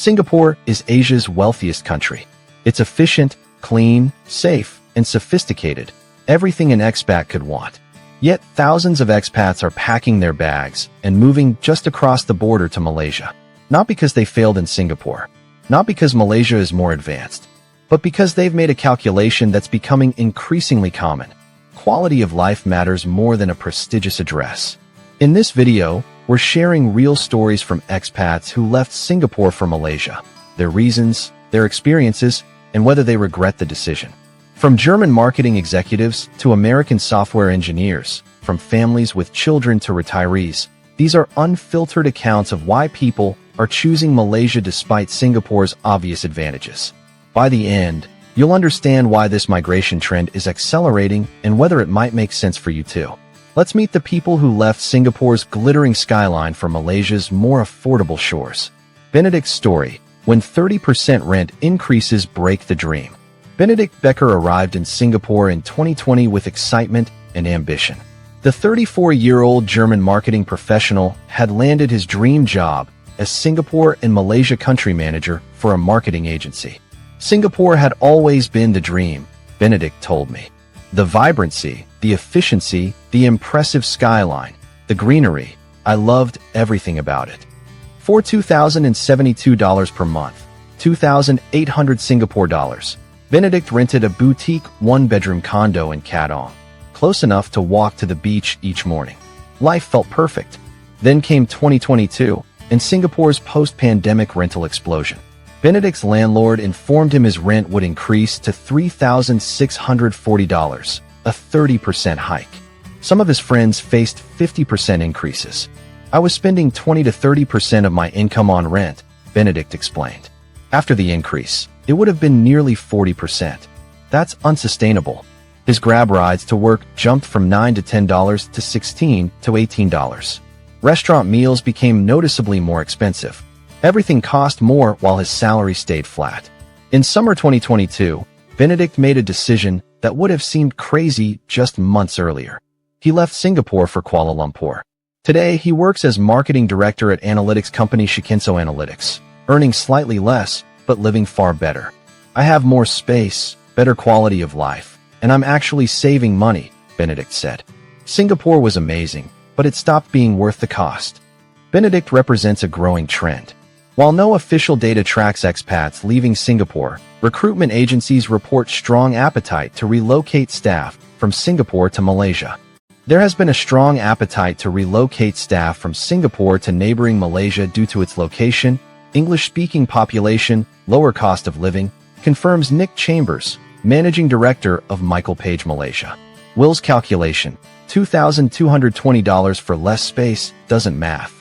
Singapore is Asia's wealthiest country. It's efficient, clean, safe, and sophisticated, everything an expat could want. Yet thousands of expats are packing their bags and moving just across the border to Malaysia. Not because they failed in Singapore, not because Malaysia is more advanced, but because they've made a calculation that's becoming increasingly common. Quality of life matters more than a prestigious address. In this video, we're sharing real stories from expats who left Singapore for Malaysia, their reasons, their experiences, and whether they regret the decision. From German marketing executives to American software engineers, from families with children to retirees, these are unfiltered accounts of why people are choosing Malaysia despite Singapore's obvious advantages. By the end, you'll understand why this migration trend is accelerating and whether it might make sense for you too. Let's meet the people who left Singapore's glittering skyline for Malaysia's more affordable shores. Benedikt's story, when 30% rent increases break the dream. Benedikt Becker arrived in Singapore in 2020 with excitement and ambition. The 34-year-old German marketing professional had landed his dream job as Singapore and Malaysia country manager for a marketing agency. Singapore had always been the dream, Benedikt told me. The vibrancy, the efficiency, the impressive skyline, the greenery, I loved everything about it. For $2,072 per month, 2,800 Singapore dollars, Benedikt rented a boutique one-bedroom condo in Penang, close enough to walk to the beach each morning. Life felt perfect. Then came 2022, and Singapore's post-pandemic rental explosion. Benedikt's landlord informed him his rent would increase to $3,640, a 30% hike. Some of his friends faced 50% increases. I was spending 20 to 30% of my income on rent, Benedikt explained. After the increase, it would have been nearly 40%. That's unsustainable. His Grab rides to work jumped from $9 to $10 to $16 to $18. Restaurant meals became noticeably more expensive. Everything cost more while his salary stayed flat. In summer 2022, Benedikt made a decision that would have seemed crazy just months earlier. He left Singapore for Kuala Lumpur. Today, he works as marketing director at analytics company Shikinso Analytics, earning slightly less, but living far better. I have more space, better quality of life, and I'm actually saving money, Benedikt said. Singapore was amazing, but it stopped being worth the cost. Benedikt represents a growing trend. While no official data tracks expats leaving Singapore, recruitment agencies report strong appetite to relocate staff from Singapore to Malaysia. There has been a strong appetite to relocate staff from Singapore to neighboring Malaysia due to its location, English-speaking population, lower cost of living, confirms Nick Chambers, managing director of Michael Page Malaysia. Will's calculation, $2,220 for less space, doesn't math.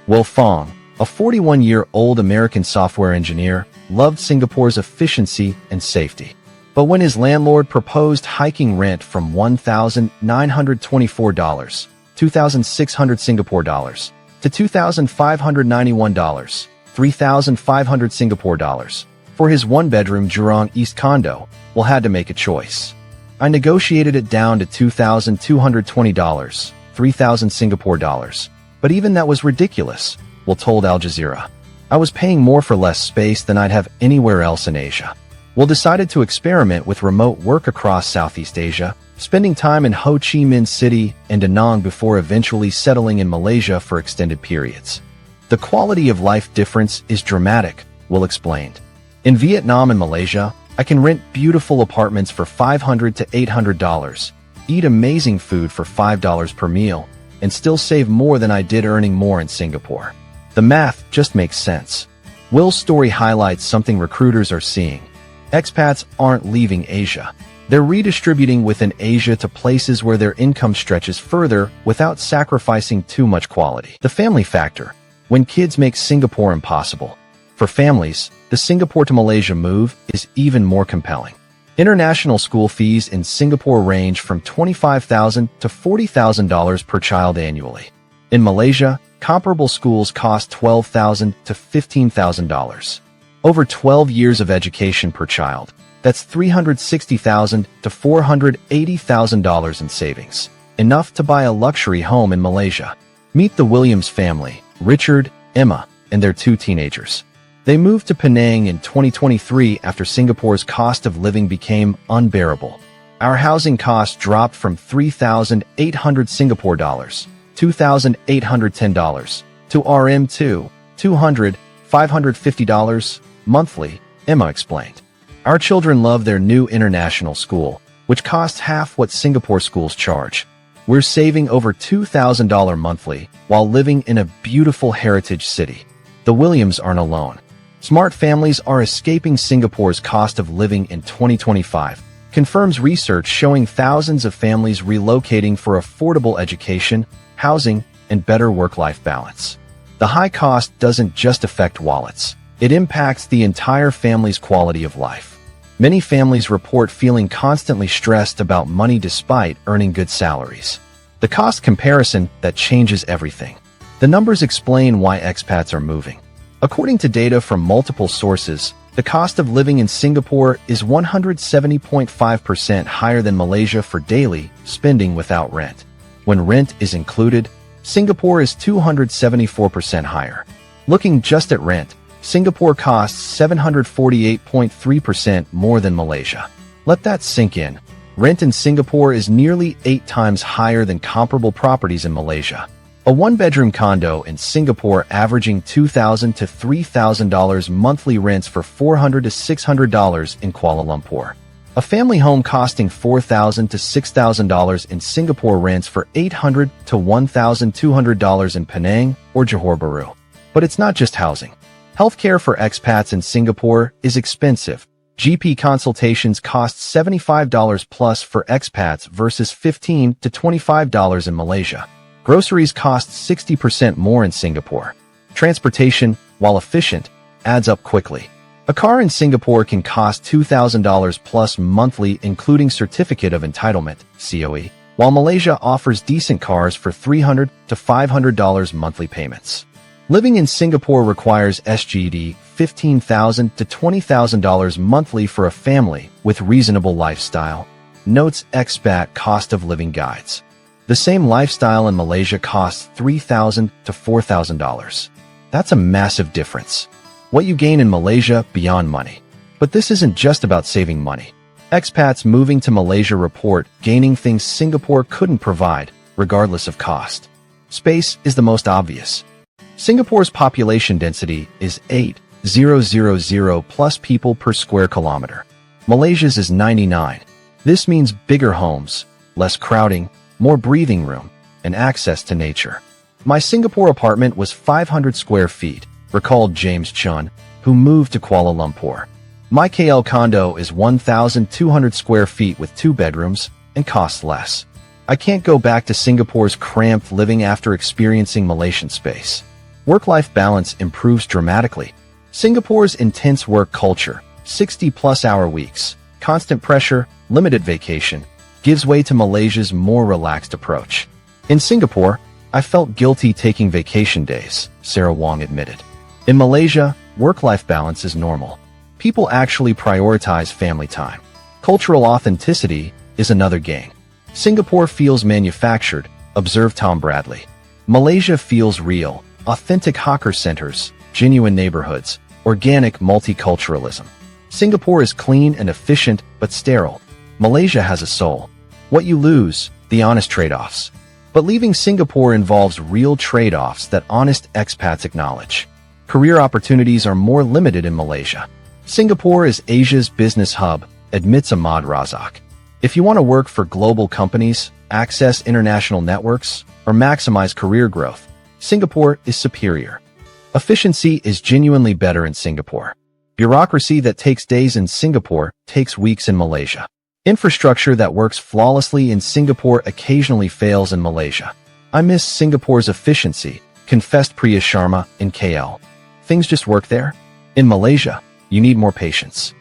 Will Fong, a 41-year-old American software engineer, loved Singapore's efficiency and safety. But when his landlord proposed hiking rent from $1,924, 2,600 Singapore dollars, to $2,591, 3,500 Singapore dollars, for his one-bedroom Jurong East condo, Will had to make a choice. I negotiated it down to $2,220, 3,000 Singapore dollars, but even that was ridiculous, Will told Al Jazeera. I was paying more for less space than I'd have anywhere else in Asia. Will decided to experiment with remote work across Southeast Asia, spending time in Ho Chi Minh City and Da Nang before eventually settling in Malaysia for extended periods. The quality of life difference is dramatic, Will explained. In Vietnam and Malaysia, I can rent beautiful apartments for $500 to $800, eat amazing food for $5 per meal, and still save more than I did earning more in Singapore. The math just makes sense. Will's story highlights something recruiters are seeing. Expats aren't leaving Asia. They're redistributing within Asia to places where their income stretches further without sacrificing too much quality. The family factor. When kids make Singapore impossible. For families, the Singapore to Malaysia move is even more compelling. International school fees in Singapore range from $25,000 to $40,000 per child annually. In Malaysia, comparable schools cost $12,000 to $15,000. Over 12 years of education per child. That's $360,000 to $480,000 in savings. Enough to buy a luxury home in Malaysia. Meet the Williams family, Richard, Emma, and their two teenagers. They moved to Penang in 2023 after Singapore's cost of living became unbearable. Our housing costs dropped from 3,800 Singapore dollars, $2,810, to RM2, $200, $550 monthly, Emma explained. Our children love their new international school, which costs half what Singapore schools charge. We're saving over $2,000 monthly while living in a beautiful heritage city. The Williams aren't alone. Smart families are escaping Singapore's cost of living in 2025, confirms research showing thousands of families relocating for affordable education, housing, and better work-life balance. The high cost doesn't just affect wallets. It impacts the entire family's quality of life. Many families report feeling constantly stressed about money despite earning good salaries. The cost comparison that changes everything. The numbers explain why expats are moving. According to data from multiple sources, the cost of living in Singapore is 170.5% higher than Malaysia for daily spending without rent. When rent is included, Singapore is 274% higher. Looking just at rent, Singapore costs 748.3% more than Malaysia. Let that sink in. Rent in Singapore is nearly 8 times higher than comparable properties in Malaysia. A one-bedroom condo in Singapore averaging $2,000 to $3,000 monthly rents for $400 to $600 in Kuala Lumpur. A family home costing $4,000 to $6,000 in Singapore rents for $800 to $1,200 in Penang or Johor Bahru. But it's not just housing. Healthcare for expats in Singapore is expensive. GP consultations cost $75 plus for expats versus $15 to $25 in Malaysia. Groceries cost 60% more in Singapore. Transportation, while efficient, adds up quickly. A car in Singapore can cost $2,000 plus monthly including Certificate of Entitlement, COE, while Malaysia offers decent cars for $300 to $500 monthly payments. Living in Singapore requires SGD $15,000 to $20,000 monthly for a family with reasonable lifestyle, notes Expat Cost of Living Guides. The same lifestyle in Malaysia costs $3,000 to $4,000. That's a massive difference. What you gain in Malaysia beyond money. But this isn't just about saving money. Expats moving to Malaysia report gaining things Singapore couldn't provide, regardless of cost. Space is the most obvious. Singapore's population density is 8,000 plus people per square kilometer. Malaysia's is 99. This means bigger homes, less crowding, more breathing room, and access to nature. My Singapore apartment was 500 square feet, recalled James Chen, who moved to Kuala Lumpur. My KL condo is 1,200 square feet with 2 bedrooms and costs less. I can't go back to Singapore's cramped living after experiencing Malaysian space. Work-life balance improves dramatically. Singapore's intense work culture, 60-plus hour weeks, constant pressure, limited vacation, gives way to Malaysia's more relaxed approach. In Singapore, I felt guilty taking vacation days, Sarah Wong admitted. In Malaysia, work-life balance is normal. People actually prioritize family time. Cultural authenticity is another game. Singapore feels manufactured, observed Tom Bradley. Malaysia feels real, authentic hawker centers, genuine neighborhoods, organic multiculturalism. Singapore is clean and efficient, but sterile. Malaysia has a soul. What you lose, the honest trade-offs. But leaving Singapore involves real trade-offs that honest expats acknowledge. Career opportunities are more limited in Malaysia. Singapore is Asia's business hub, admits Ahmad Razak. If you want to work for global companies, access international networks, or maximize career growth, Singapore is superior. Efficiency is genuinely better in Singapore. Bureaucracy that takes days in Singapore takes weeks in Malaysia. Infrastructure that works flawlessly in Singapore occasionally fails in Malaysia. I miss Singapore's efficiency, confessed Priya Sharma in KL. Things just work there? In Malaysia, you need more patience.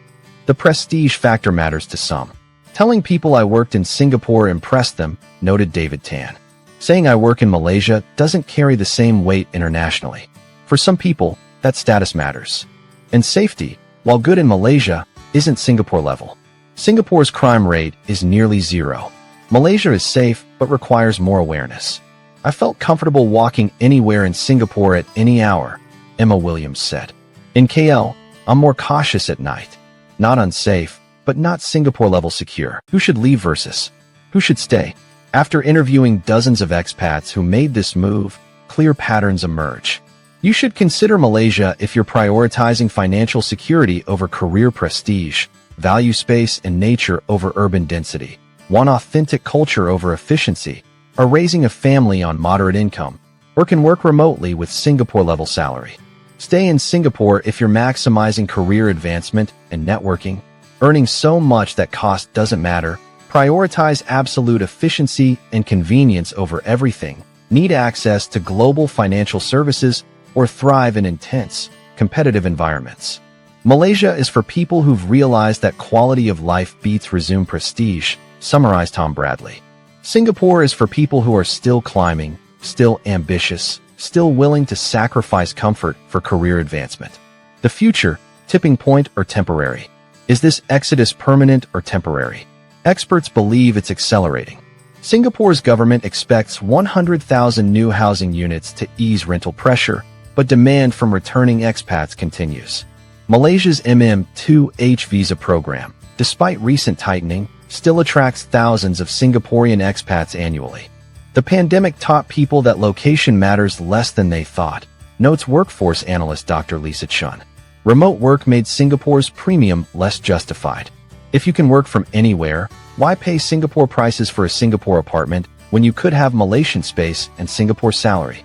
The prestige factor matters to some. Telling people I worked in Singapore impressed them, noted David Tan. Saying I work in Malaysia doesn't carry the same weight internationally. For some people, that status matters. And safety, while good in Malaysia, isn't Singapore level. Singapore's crime rate is nearly zero. Malaysia is safe, but requires more awareness. I felt comfortable walking anywhere in Singapore at any hour, Emma Williams said. In KL, I'm more cautious at night. Not unsafe, but not Singapore-level secure. Who should leave versus who should stay? After interviewing dozens of expats who made this move, clear patterns emerge. You should consider Malaysia if you're prioritizing financial security over career prestige, value space and nature over urban density, want authentic culture over efficiency, are raising a family on moderate income, or can work remotely with Singapore-level salary. Stay in Singapore if you're maximizing career advancement and networking, earning so much that cost doesn't matter, prioritize absolute efficiency and convenience over everything, need access to global financial services, or thrive in intense, competitive environments. Malaysia is for people who've realized that quality of life beats resume prestige, summarized Tom Bradley. Singapore is for people who are still climbing, still ambitious, still willing to sacrifice comfort for career advancement. The future, tipping point or temporary? Is this exodus permanent or temporary? Experts believe it's accelerating. Singapore's government expects 100,000 new housing units to ease rental pressure, but demand from returning expats continues. Malaysia's MM2H visa program, despite recent tightening, still attracts thousands of Singaporean expats annually. The pandemic taught people that location matters less than they thought, notes workforce analyst Dr. Lisa Chen. Remote work made Singapore's premium less justified. If you can work from anywhere, why pay Singapore prices for a Singapore apartment when you could have Malaysian space and Singapore salary?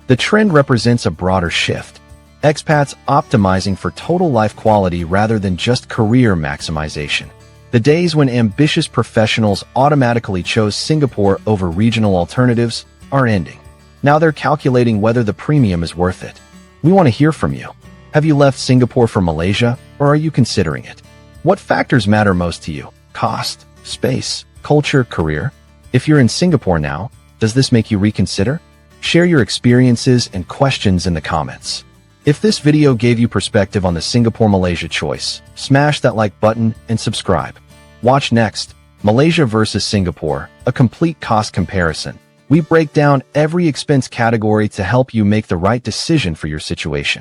The trend represents a broader shift. Expats optimizing for total life quality rather than just career maximization. The days when ambitious professionals automatically chose Singapore over regional alternatives are ending. Now they're calculating whether the premium is worth it. We want to hear from you. Have you left Singapore for Malaysia, or are you considering it? What factors matter most to you? Cost, space, culture, career? If you're in Singapore now, does this make you reconsider? Share your experiences and questions in the comments. If this video gave you perspective on the Singapore-Malaysia choice, smash that like button and subscribe. Watch next, Malaysia versus Singapore, a complete cost comparison. We break down every expense category to help you make the right decision for your situation.